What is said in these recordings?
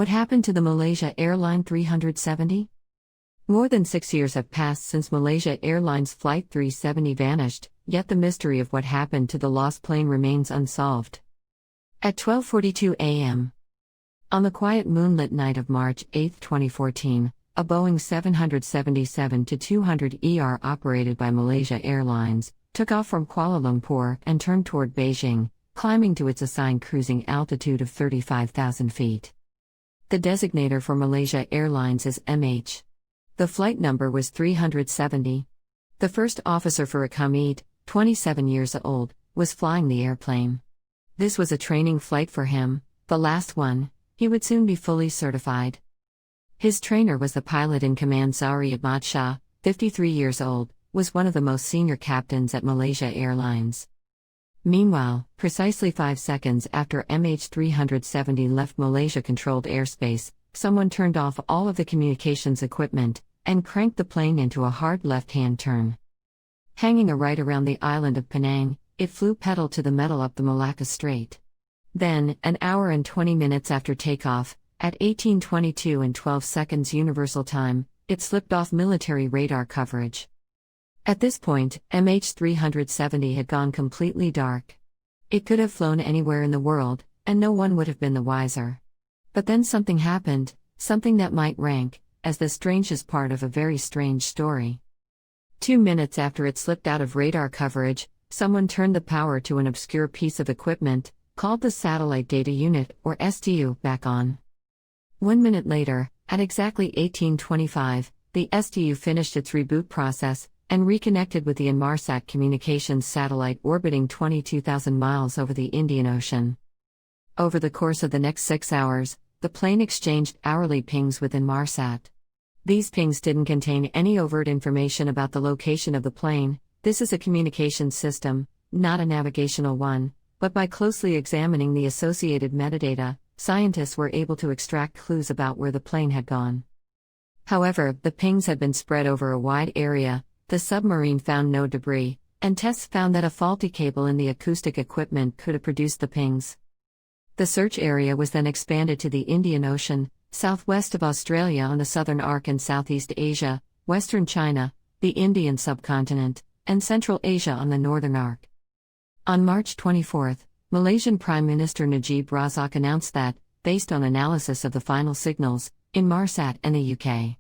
What happened to the Malaysia Airline 370? More than 6 years have passed since Malaysia Airlines Flight 370 vanished, yet the mystery of what happened to the lost plane remains unsolved. At 12:42 a.m. on the quiet moonlit night of March 8, 2014, a Boeing 777-200ER operated by Malaysia Airlines took off from Kuala Lumpur and turned toward Beijing, climbing to its assigned cruising altitude of 35,000 feet. The designator for Malaysia Airlines is MH. The flight number was 370. The first officer, Farooq Hamid, 27 years old, was flying the airplane. This was a training flight for him, the last one. He would soon be fully certified. His trainer was the pilot in command Zahri Ahmad Shah, 53 years old, was one of the most senior captains at Malaysia Airlines. Meanwhile, precisely 5 seconds after MH370 left Malaysia-controlled airspace, someone turned off all of the communications equipment and cranked the plane into a hard left-hand turn. Hanging a right around the island of Penang, it flew pedal to the metal up the Malacca Strait. Then, an hour and 20 minutes after takeoff, at 18:22 and 12 seconds Universal Time, it slipped off military radar coverage. At this point, MH370 had gone completely dark. It could have flown anywhere in the world, and no one would have been the wiser. But then something happened, something that might rank as the strangest part of a very strange story. 2 minutes after it slipped out of radar coverage, someone turned the power to an obscure piece of equipment, called the Satellite Data Unit, or SDU, back on. 1 minute later, at exactly 18:25, the SDU finished its reboot process and reconnected with the Inmarsat communications satellite orbiting 22,000 miles over the Indian Ocean. Over the course of the next 6 hours, the plane exchanged hourly pings with Inmarsat. These pings didn't contain any overt information about the location of the plane. This is a communications system, not a navigational one, but by closely examining the associated metadata, scientists were able to extract clues about where the plane had gone. However, the pings had been spread over a wide area. The submarine found no debris, and tests found that a faulty cable in the acoustic equipment could have produced the pings. The search area was then expanded to the Indian Ocean, southwest of Australia on the southern arc and Southeast Asia, western China, the Indian subcontinent, and Central Asia on the northern arc. On March 24, Malaysian Prime Minister Najib Razak announced that, based on analysis of the final signals, Inmarsat and the UK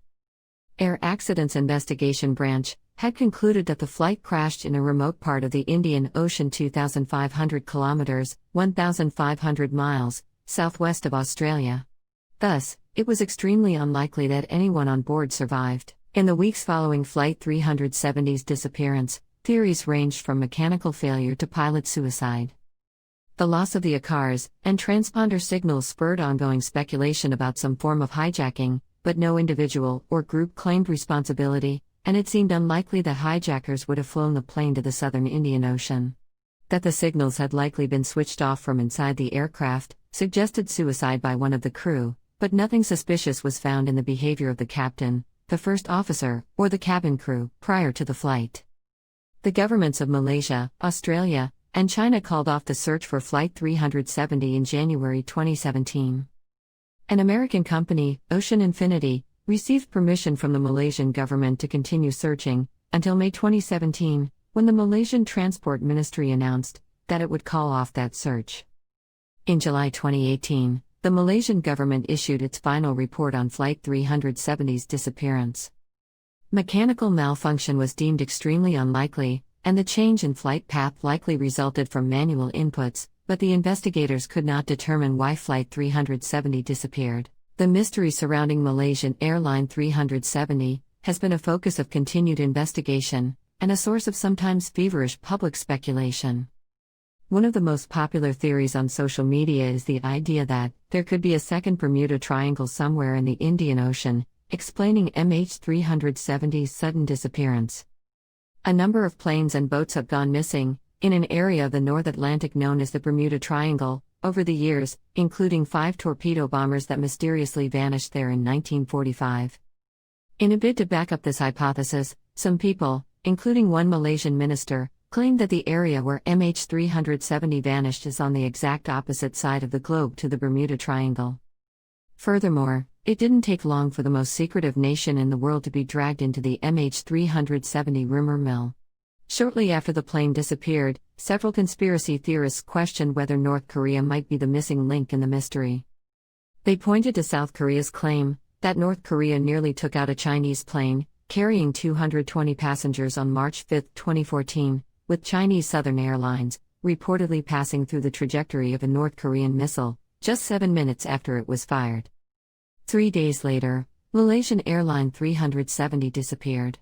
Air Accidents Investigation Branch had concluded that the flight crashed in a remote part of the Indian Ocean 2,500 kilometers, 1,500 miles, southwest of Australia. Thus, it was extremely unlikely that anyone on board survived. In the weeks following Flight 370's disappearance, theories ranged from mechanical failure to pilot suicide. The loss of the ACARS and transponder signals spurred ongoing speculation about some form of hijacking, but no individual or group claimed responsibility, and it seemed unlikely that hijackers would have flown the plane to the southern Indian Ocean. That the signals had likely been switched off from inside the aircraft suggested suicide by one of the crew, but nothing suspicious was found in the behavior of the captain, the first officer, or the cabin crew prior to the flight. The governments of Malaysia, Australia, and China called off the search for Flight 370 in January 2017. An American company, Ocean Infinity, received permission from the Malaysian government to continue searching, until May 2017, when the Malaysian Transport Ministry announced that it would call off that search. In July 2018, the Malaysian government issued its final report on Flight 370's disappearance. Mechanical malfunction was deemed extremely unlikely, and the change in flight path likely resulted from manual inputs, but the investigators could not determine why Flight 370 disappeared. The mystery surrounding Malaysian Airline 370 has been a focus of continued investigation, and a source of sometimes feverish public speculation. One of the most popular theories on social media is the idea that there could be a second Bermuda Triangle somewhere in the Indian Ocean, explaining MH370's sudden disappearance. A number of planes and boats have gone missing, in an area of the North Atlantic known as the Bermuda Triangle, over the years, including 5 torpedo bombers that mysteriously vanished there in 1945. In a bid to back up this hypothesis, some people, including one Malaysian minister, claimed that the area where MH370 vanished is on the exact opposite side of the globe to the Bermuda Triangle. Furthermore, it didn't take long for the most secretive nation in the world to be dragged into the MH370 rumor mill. Shortly after the plane disappeared, several conspiracy theorists questioned whether North Korea might be the missing link in the mystery. They pointed to South Korea's claim that North Korea nearly took out a Chinese plane, carrying 220 passengers on March 5, 2014, with Chinese Southern Airlines, reportedly passing through the trajectory of a North Korean missile, just 7 minutes after it was fired. 3 days later, Malaysian Airlines 370 disappeared.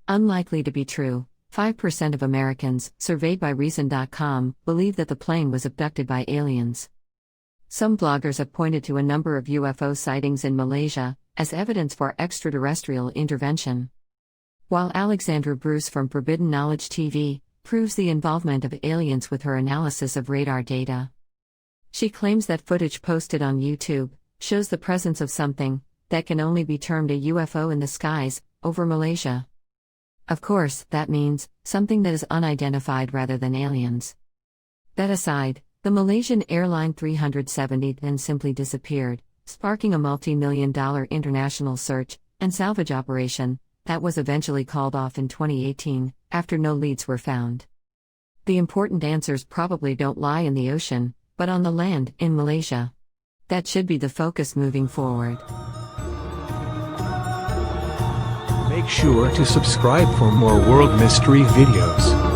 Unlikely to be true, 5% of Americans, surveyed by Reason.com, believe that the plane was abducted by aliens. Some bloggers have pointed to a number of UFO sightings in Malaysia as evidence for extraterrestrial intervention. While Alexandra Bruce from Forbidden Knowledge TV proves the involvement of aliens with her analysis of radar data. She claims that footage posted on YouTube shows the presence of something that can only be termed a UFO in the skies over Malaysia. Of course, that means something that is unidentified rather than aliens. That aside, the Malaysian Airlines 370 then simply disappeared, sparking a multi-million-dollar international search and salvage operation that was eventually called off in 2018 after no leads were found. The important answers probably don't lie in the ocean, but on the land in Malaysia. That should be the focus moving forward. Make sure to subscribe for more world mystery videos.